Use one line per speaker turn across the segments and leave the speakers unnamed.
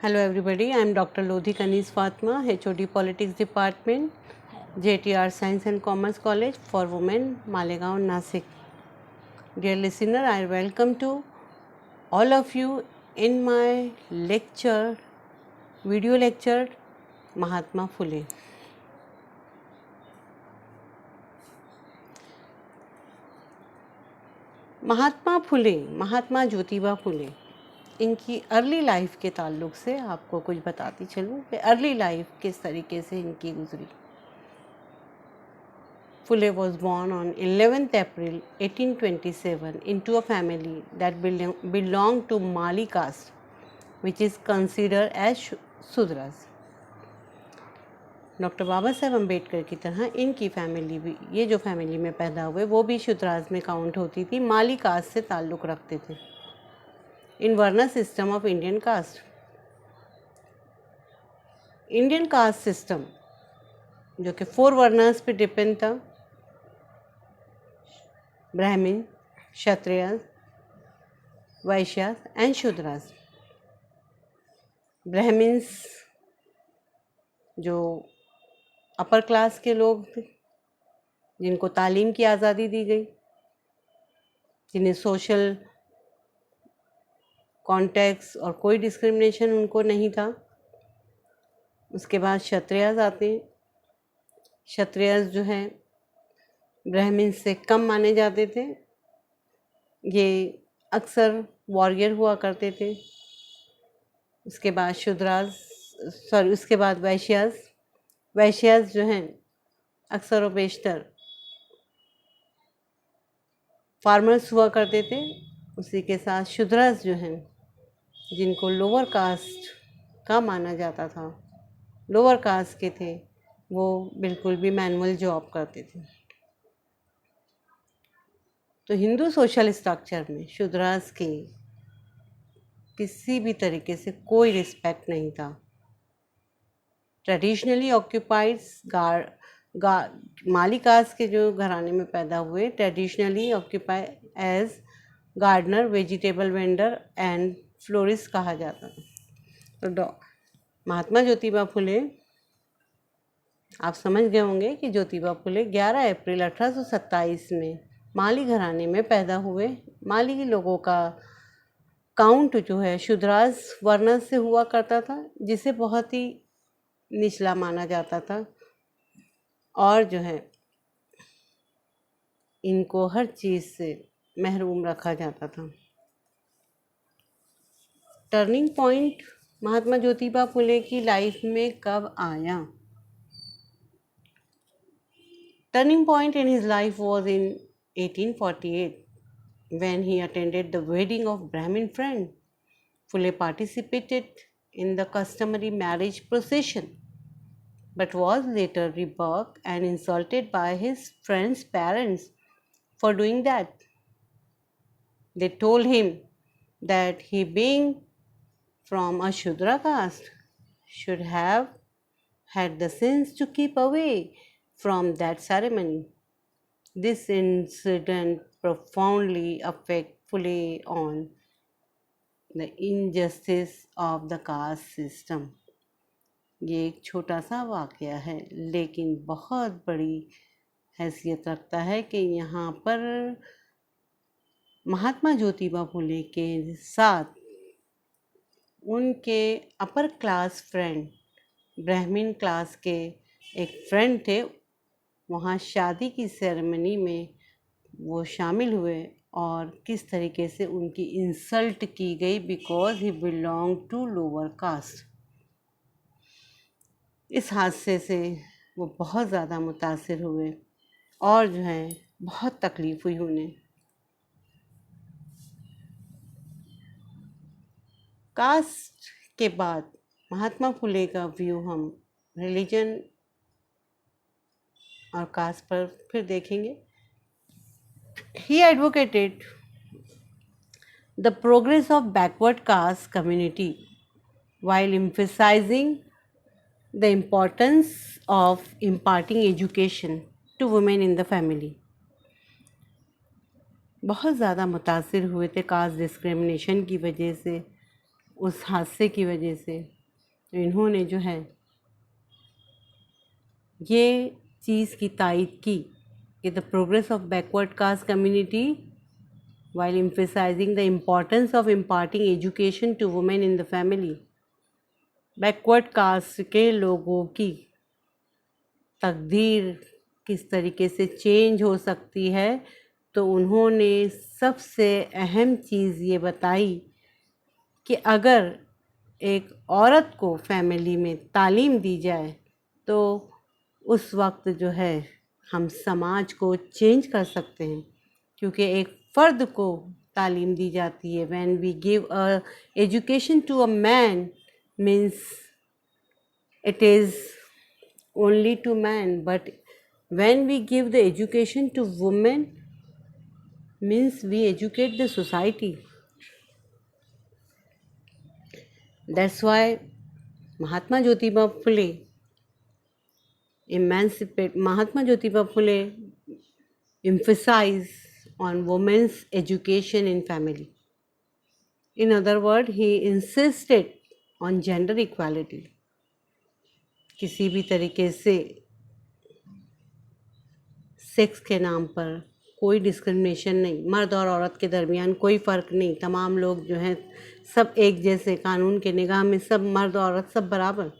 Hello everybody, I am Dr. Lodhi Kanis Fatma, HOD Politics Department, JTR Science and Commerce College for Women, Malegaon, Nasik. Dear listener, I welcome to all of you in my lecture, video lecture, Mahatma Phule. Mahatma Phule, महात्मा ज्योतिबा फुले, इनकी early life के ताल्लुक से आपको कुछ बताती चलूँ कि early life किस तरीके से इनकी गुजरी। Phule was born on 11th April 1827 into a family that belonged to Mali caste, which is considered as Sudras. Doctor Baba Saheb Ambedkar की तरह इनकी फैमिली भी, ये जो फैमिली में पैदा हुए वो भी शूद्राज में काउंट होती थी, माली कास्ट से ताल्लुक़ रखते थे। In varna system of Indian caste, Indian caste system जो कि 4 वर्नास पे डिपेंड था, ब्राह्मण, क्षत्रिय, वैश्य एंड शूद्रास। ब्राह्मण्स जो अपर क्लास के लोग थे, जिनको तालीम की आज़ादी दी गई, जिन्हें सोशल कॉन्टेक्स्ट और कोई डिस्क्रिमिनेशन उनको नहीं था। उसके बाद क्षत्रियज आते हैं। क्षत्रियज जो हैं ब्राह्मण से कम माने जाते थे, ये अक्सर वॉरियर हुआ करते थे। उसके बाद उसके बाद वैश्यास जो हैं अक्सर और बेशतर फार्मर्स हुआ करते थे। उसी के साथ शूद्रास जो हैं, जिनको लोअर कास्ट का माना जाता था, लोअर कास्ट के थे, वो बिल्कुल भी मैनुअल जॉब करते थे। तो हिंदू सोशल स्ट्रक्चर में शूद्रास की किसी भी तरीके से कोई रिस्पेक्ट नहीं था। ट्रेडिशनली ऑक्यूपाइड्स माली कास्ट के जो घराने में पैदा हुए, traditionally occupy as gardener, vegetable vendor and florist कहा जाता है। तो महात्मा ज्योतिबा फुले, आप समझ गए होंगे कि ज्योतिबा फुले 11 अप्रैल 1827 में माली घराने में पैदा हुए। माली लोगों का काउंट जो है शूद्रास वर्ण से हुआ करता था, जिसे बहुत ही निचला माना जाता था, और जो है इनको हर चीज़ से महरूम रखा जाता था। टर्निंग पॉइंट महात्मा ज्योतिबा फुले की लाइफ में कब आया? Turning point in his life was in 1848 when he attended the wedding of Brahmin friend. Phule participated in the customary marriage procession, but was later rebuked and insulted by his friend's parents for doing that. They told him that he, being from a Shudra caste, should have had the sense to keep away from that ceremony. This incident profoundly affected Phule on the injustice of the caste system. ये एक छोटा सा वाक़या है, लेकिन बहुत बड़ी हैसियत रखता है कि यहाँ पर महात्मा ज्योतिबा फुले के साथ उनके अपर क्लास फ्रेंड, ब्राह्मण क्लास के एक फ्रेंड थे, वहाँ शादी की सेरेमनी में वो शामिल हुए और किस तरीके से उनकी इंसल्ट की गई because he belong to lower caste. इस हादसे से वो बहुत ज़्यादा मुतासिर हुए और जो है बहुत तकलीफ़ हुई उन्हें। कास्ट के बाद महात्मा फुले का व्यू हम रिलीजन और कास्ट पर फिर देखेंगे। He advocated the progress of backward caste community while emphasizing the importance of imparting education to women in the family. बहुत ज़्यादा मुतासिर हुए थे कास्ट डिस्क्रिमिनेशन की वजह से उस हादसे की वजह से। तो इन्होंने जो है ये चीज़ की तायीद की कि the progress of backward caste community while emphasizing the importance of imparting education to women in the family. Backward caste के लोगों की तकदीर किस तरीके से चेंज हो सकती है, तो उन्होंने सबसे अहम चीज़ ये बताई कि अगर एक औरत को फैमिली में तालीम दी जाए तो उस वक्त जो है हम समाज को चेंज कर सकते हैं, क्योंकि एक फ़र्द को तालीम दी जाती है। When we give a education to a man means it is only to man, but when we give the education to women means we educate the society. That's why Mahatma Jyotiba Phule emphasize on women's education in family. In other words, he insisted on gender equality. किसी भी तरीके से sex के नाम पर कोई discrimination नहीं, मर्द और औरत के दरमियान कोई फ़र्क नहीं, तमाम लोग जो हैं सब एक जैसे, कानून के निगाह में सब मर्द औरत सब बराबर।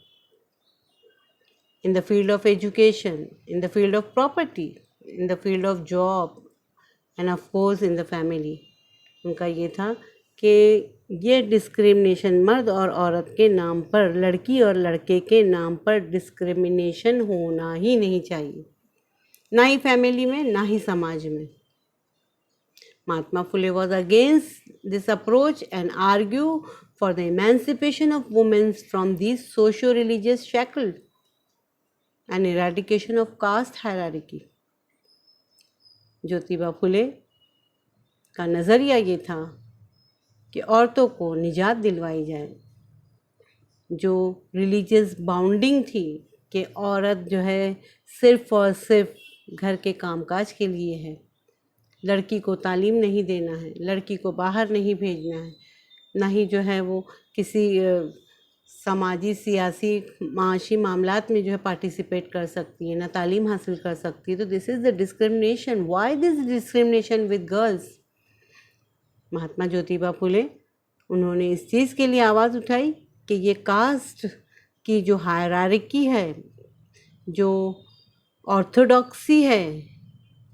In the field of education, in the field of property, in the field of job end of course in the family. उनका ये था कि ये डिस्क्रिमिनेशन मर्द और औरत के नाम पर, लड़की और लड़के के नाम पर डिस्क्रिमिनेशन होना ही नहीं चाहिए, ना ही फैमिली में ना ही समाज में। Mahatma Phule was against this approach and argue for the emancipation of women from this socio religious shackle and eradication of caste hierarchy. Jyotiba Phule का नज़रिया ये था कि औरतों को निजात दिलवाई जाए। जो रिलीजियस बाउंडिंग थी कि औरत जो है सिर्फ़ और सिर्फ घर के कामकाज के लिए है, लड़की को तालीम नहीं देना है, लड़की को बाहर नहीं भेजना है, ना ही जो है वो किसी समाजी सियासी माशी मामलात में जो है पार्टिसिपेट कर सकती है, ना तालीम हासिल कर सकती है। तो this is the discrimination. Why this discrimination with girls? Mahatma Jyotiba Phule उन्होंने इस चीज़ के लिए आवाज़ उठाई कि ये कास्ट की जो हायरार्की है, जो ऑर्थोडॉक्सी है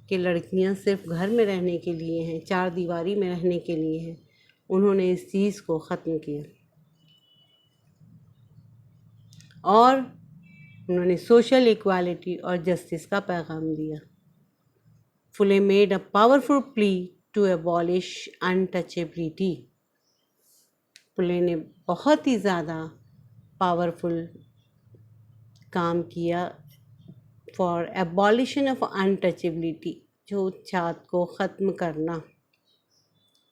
कि लड़कियां सिर्फ घर में रहने के लिए हैं, चार दीवारी में रहने के लिए हैं, उन्होंने इस चीज़ को ख़त्म किया और उन्होंने सोशल इक्वालिटी और जस्टिस का पैगाम दिया। Phule made a powerful plea to abolish untouchability. Phule ने बहुत ही ज़्यादा पावरफुल काम किया फॉर एबॉलिशन ऑफ अनटचेबिलिटी, जो छात को ख़त्म करना।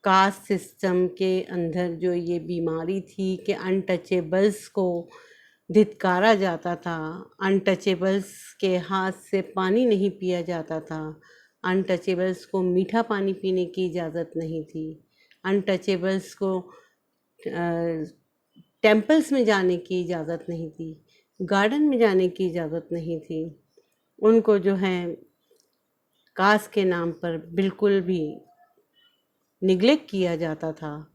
कास्ट सिस्टम के अंदर जो ये बीमारी थी कि अनटचेबल्स को धिक्कारा जाता था, अनटचेबल्स के हाथ से पानी नहीं पिया जाता था, अनटचेबल्स को मीठा पानी पीने की इजाज़त नहीं थी, अनटचेबल्स को टेम्पल्स में जाने की इजाज़त नहीं थी, गार्डन में जाने की इजाज़त नहीं थी। उनको जो है कास्ट के नाम पर बिल्कुल भी निगलेक्ट किया जाता था।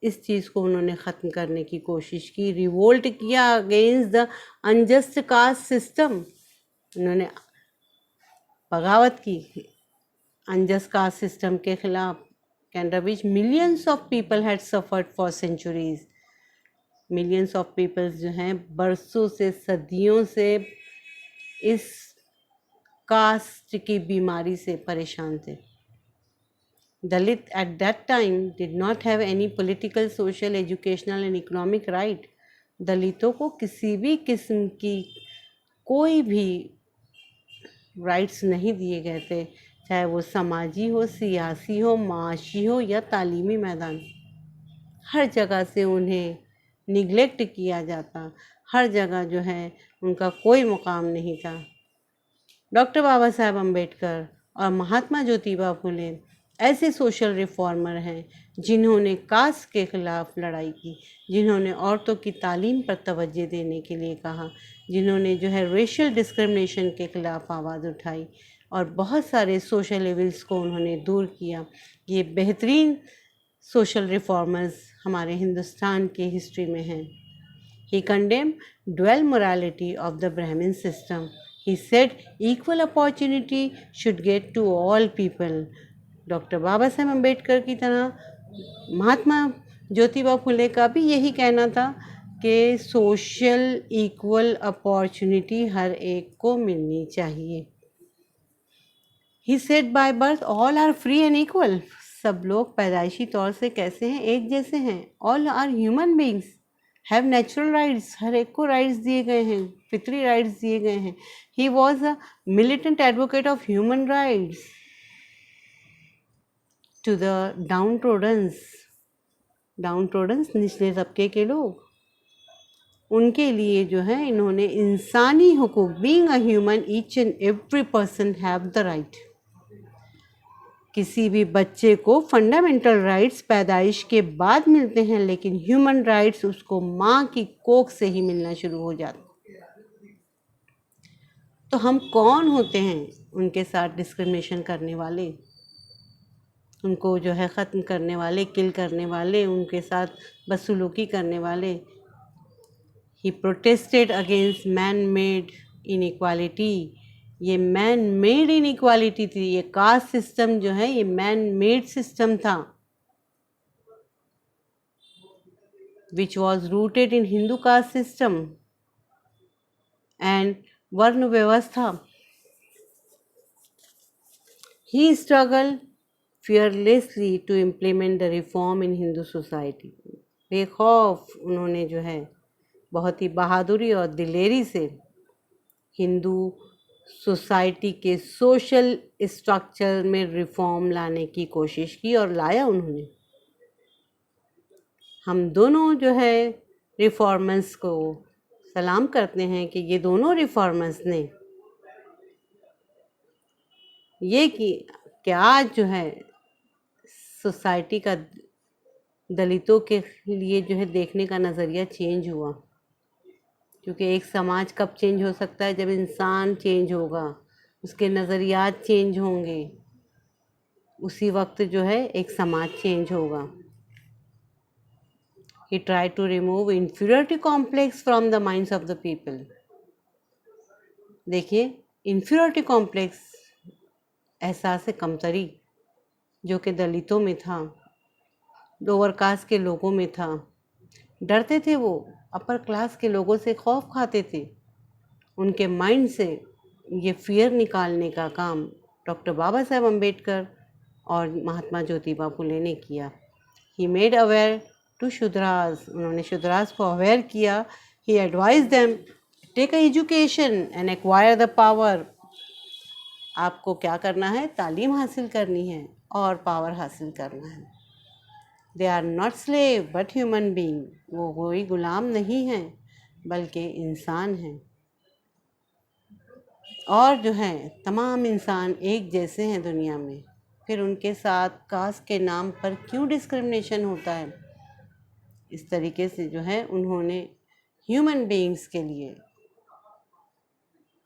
इस चीज़ को उन्होंने ख़त्म करने की कोशिश की, रिवोल्ट किया against the unjust caste system. उन्होंने बगावत की अनजस्ट कास्ट सिस्टम के ख़िलाफ़, under which millions of people had suffered for centuries. Millions of peoples जो हैं बरसों से, सदियों से इस कास्ट की बीमारी से परेशान थे। दलित at that time did not have any political, social, educational and economic right. दलितों को किसी भी किस्म की कोई भी राइट्स नहीं दिए गए थे, चाहे वो समाजी हो, सियासी हो, माशी हो या तालीमी मैदान। हर जगह से उन्हें निगलेक्ट किया जाता, हर जगह जो है उनका कोई मुकाम नहीं था। डॉक्टर बाबा साहेब अम्बेडकर और महात्मा ज्योतिबा फुले ऐसे सोशल रिफॉर्मर हैं जिन्होंने कास्ट के ख़िलाफ़ लड़ाई की, जिन्होंने औरतों की तालीम पर तवज्जो देने के लिए कहा, जिन्होंने जो है रेशियल डिस्क्रिमिनेशन के ख़िलाफ़ आवाज़ उठाई और बहुत सारे सोशल इविल्स को उन्होंने दूर किया। ये बेहतरीन सोशल रिफॉर्मर्स हमारे हिंदुस्तान के हिस्ट्री में हैं। He condemned dual morality of the Brahmin system. He said equal opportunity should get to all people. Doctor Baba Saheb Ambedkar की तरह महात्मा ज्योतिबा फुले का भी यही कहना था कि सोशल इक्वल अपॉर्चुनिटी हर एक को मिलनी चाहिए। He said by birth all are free and equal. सब लोग पैदाइशी तौर से कैसे हैं, एक जैसे हैं। All are human beings, have natural rights. हर एक को राइट्स दिए गए हैं, फितरी राइट्स दिए गए हैं। He was a militant advocate of human rights to the downtrodden निचले तबके के लोग, उनके लिए जो है इन्होंने इंसानी हुकूक, being a human each and every person have the right. किसी भी बच्चे को फंडामेंटल राइट्स पैदाइश के बाद मिलते हैं, लेकिन ह्यूमन राइट्स उसको माँ की कोख से ही मिलना शुरू हो जाते। तो हम कौन होते हैं उनके साथ डिस्क्रिमिनेशन करने वाले, उनको जो है ख़त्म करने वाले, किल करने वाले, उनके साथ बदसलूकी करने वाले। He protested against man made inequality. ये मैन मेड इनइक्वालिटी थी, ये कास्ट सिस्टम जो है ये मैन मेड सिस्टम था, which was rooted in Hindu caste system and वर्ण व्यवस्था। ही struggle fearlessly to implement the reform in Hindu society. बेखौफ उन्होंने जो है बहुत ही बहादुरी और दिलेरी से हिंदू सोसाइटी के सोशल स्ट्रक्चर में रिफॉर्म लाने की कोशिश की और लाया उन्होंने। हम दोनों जो है रिफॉर्मर्स को सलाम करते हैं कि ये दोनों रिफॉर्मर्स ने ये कि आज जो है सोसाइटी का दलितों के लिए जो है देखने का नज़रिया चेंज हुआ। क्योंकि एक समाज कब चेंज हो सकता है, जब इंसान चेंज होगा, उसके नज़रियात चेंज होंगे, उसी वक्त जो है एक समाज चेंज होगा। He tried to remove inferiority complex from the minds of the people. देखिए, inferiority complex, एहसास कमतरी जो कि दलितों में था, लोअर कास्ट के लोगों में था। डरते थे वो, अपर क्लास के लोगों से खौफ खाते थे। उनके माइंड से ये फियर निकालने का काम डॉक्टर बाबा साहेब अम्बेडकर और महात्मा ज्योतिबा फुले ने किया। He made aware to Shudras, उन्होंने शूद्रास को अवेयर किया। He advise them take a education and acquire the power. आपको क्या करना है, तालीम हासिल करनी है और पावर हासिल करना है। They are not slave but human being, वो कोई गुलाम नहीं हैं बल्कि इंसान हैं। और जो है तमाम इंसान एक जैसे हैं दुनिया में, फिर उनके साथ कास्ट के नाम पर क्यों डिस्क्रिमिनेशन होता है। इस तरीके से जो है उन्होंने ह्यूमन बीइंग्स के लिए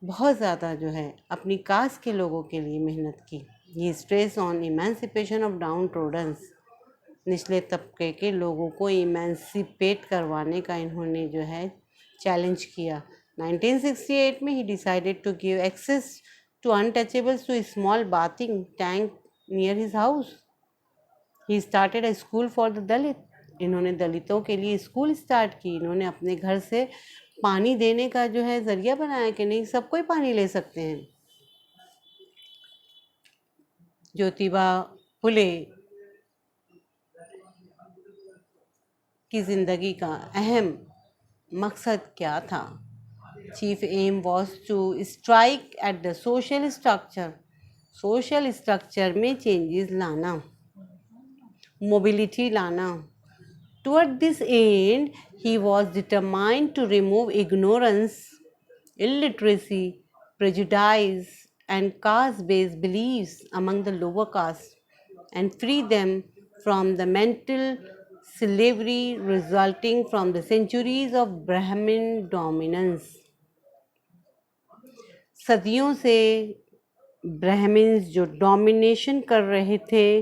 बहुत ज़्यादा जो है अपनी कास्ट के लोगों के लिए मेहनत की। ये stress on emancipation of downtroddens, निचले तबके के लोगों को इमेंसिपेट करवाने का इन्होंने जो है चैलेंज किया। 1968 में ही decided to give access to untouchables to small bathing tank near his house. He started a school for the Dalit, इन्होंने दलितों के लिए स्कूल स्टार्ट की। इन्होंने अपने घर से पानी देने का जो है ज़रिया बनाया कि नहीं सब कोई पानी ले सकते हैं। ज्योतिबा फुले की ज़िंदगी का अहम मकसद क्या था? Chief aim was to strike at the social structure, social structure में चेंजेस लाना, मोबिलिटी लाना। Toward this end, he was determined to remove ignorance, illiteracy, prejudice, and caste-based beliefs among the lower caste and free them from the mental slavery resulting from the centuries of Brahmin dominance. सदियों से Brahmins जो domination कर रहे थे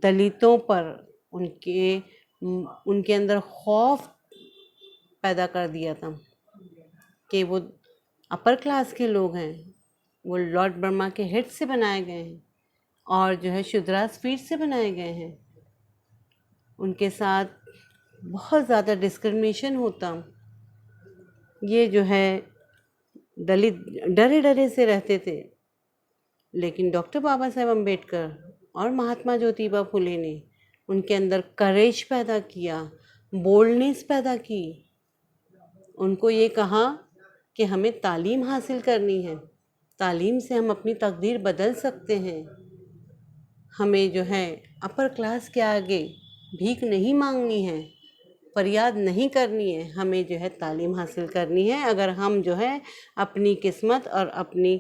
दलितों पर, उनके अंदर खौफ पैदा कर दिया था कि वो अपर क्लास के लोग हैं, वो लॉर्ड बर्मा के हेड से बनाए गए हैं और जो है शुद्रास फीट से बनाए गए हैं। उनके साथ बहुत ज़्यादा डिस्क्रिमिनेशन होता। ये जो है दलित डरे डरे से रहते थे, लेकिन डॉक्टर बाबा साहेब अम्बेडकर और महात्मा ज्योतिबा फुले ने उनके अंदर करेज पैदा किया, बोल्डनेस पैदा की। उनको ये कहा कि हमें तालीम हासिल करनी है, तालीम से हम अपनी तकदीर बदल सकते हैं। हमें जो है अपर क्लास के आगे भीख नहीं मांगनी है, फरियाद नहीं करनी है, हमें जो है तालीम हासिल करनी है। अगर हम जो है अपनी किस्मत और अपनी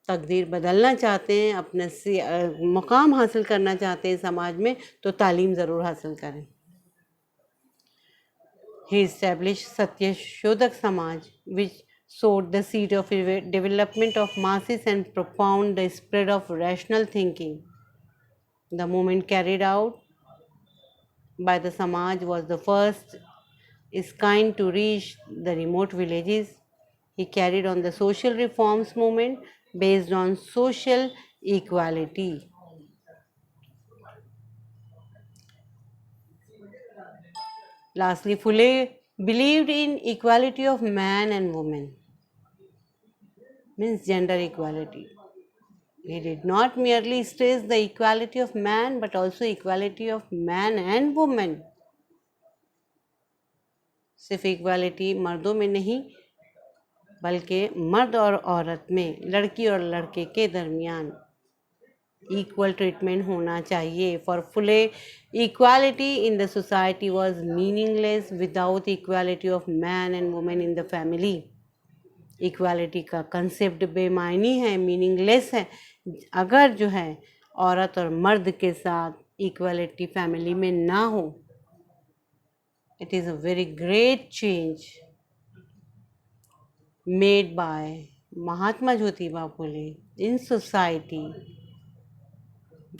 तकदीर बदलना चाहते हैं, अपने से मुकाम हासिल करना चाहते हैं समाज में, तो तालीम ज़रूर हासिल करें। He established Satyashodhak Samaj, which sowed the seed of development of masses and propounded the spread of rational thinking. The movement carried out by the Samaj was the first its kind to reach the remote villages. He carried on the social reforms movement based on social equality. Lastly, Phule believed in equality of man and woman, means gender equality. He did not merely stress the equality of man but also equality of man and woman. सिर्फ equality मर्दों में नहीं बल्कि मर्द और औरत में, लड़की और लड़के के दरमियान equal treatment होना चाहिए. For Phule, equality in the society was meaningless without equality of man and woman in the family. Equality का कंसेप्ट बेमायनी है, मीनिंगलेस है, अगर जो है औरत और मर्द के साथ इक्वालिटी फैमिली में ना हो. It is a very great change made by Mahatma Jyotiba Phule in society,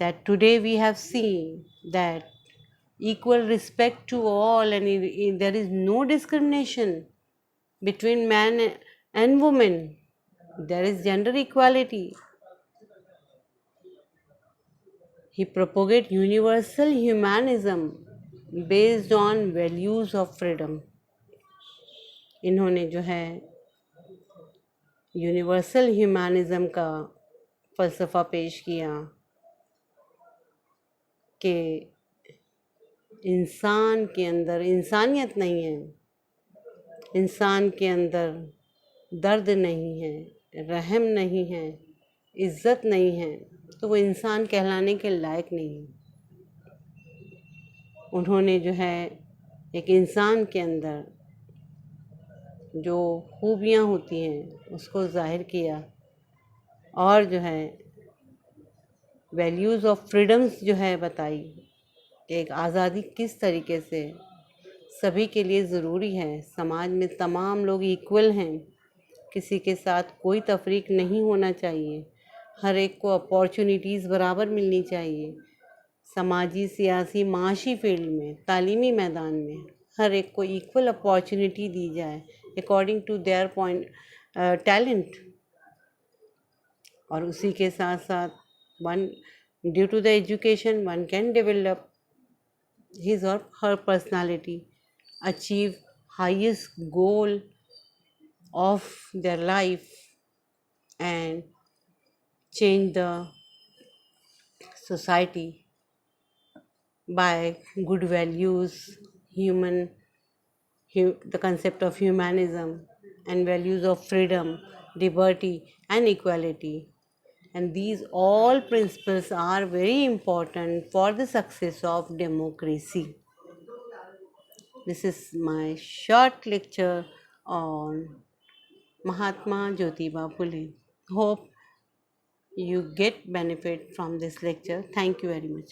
that today we have seen that equal respect to all and there is no discrimination between man and woman. There is gender equality. He propagated universal humanism based on values of freedom. इन्होंने जो है universal humanism का फ़लसफ़ा पेश किया कि इंसान के अंदर इंसानियत नहीं है, इंसान के अंदर दर्द नहीं है, रहम नहीं है, इज़्ज़त नहीं है, तो वो इंसान कहलाने के लायक नहीं है. उन्होंने जो है एक इंसान के अंदर जो खूबियाँ होती हैं उसको ज़ाहिर किया और जो है वैल्यूज़ ऑफ फ्रीडम्स जो है बताई कि एक आज़ादी किस तरीके से सभी के लिए ज़रूरी है. समाज में तमाम लोग इक्वल हैं, किसी के साथ कोई तफरीक नहीं होना चाहिए, हर एक को अपॉर्चुनिटीज़ बराबर मिलनी चाहिए. समाजी, सियासी, माशी फील्ड में, तालीमी मैदान में हर एक को इक्वल अपॉर्चुनिटी दी जाए अकॉर्डिंग टू देयर टैलेंट. और उसी के साथ साथ one due to the education one can develop his or her personality, achieve highest goal of their life and change the society by good values, the concept of humanism and values of freedom, liberty and equality. And these all principles are very important for the success of democracy. This is my short lecture on Mahatma Jyotiba Phule. Hope you get benefit from this lecture. Thank you very much.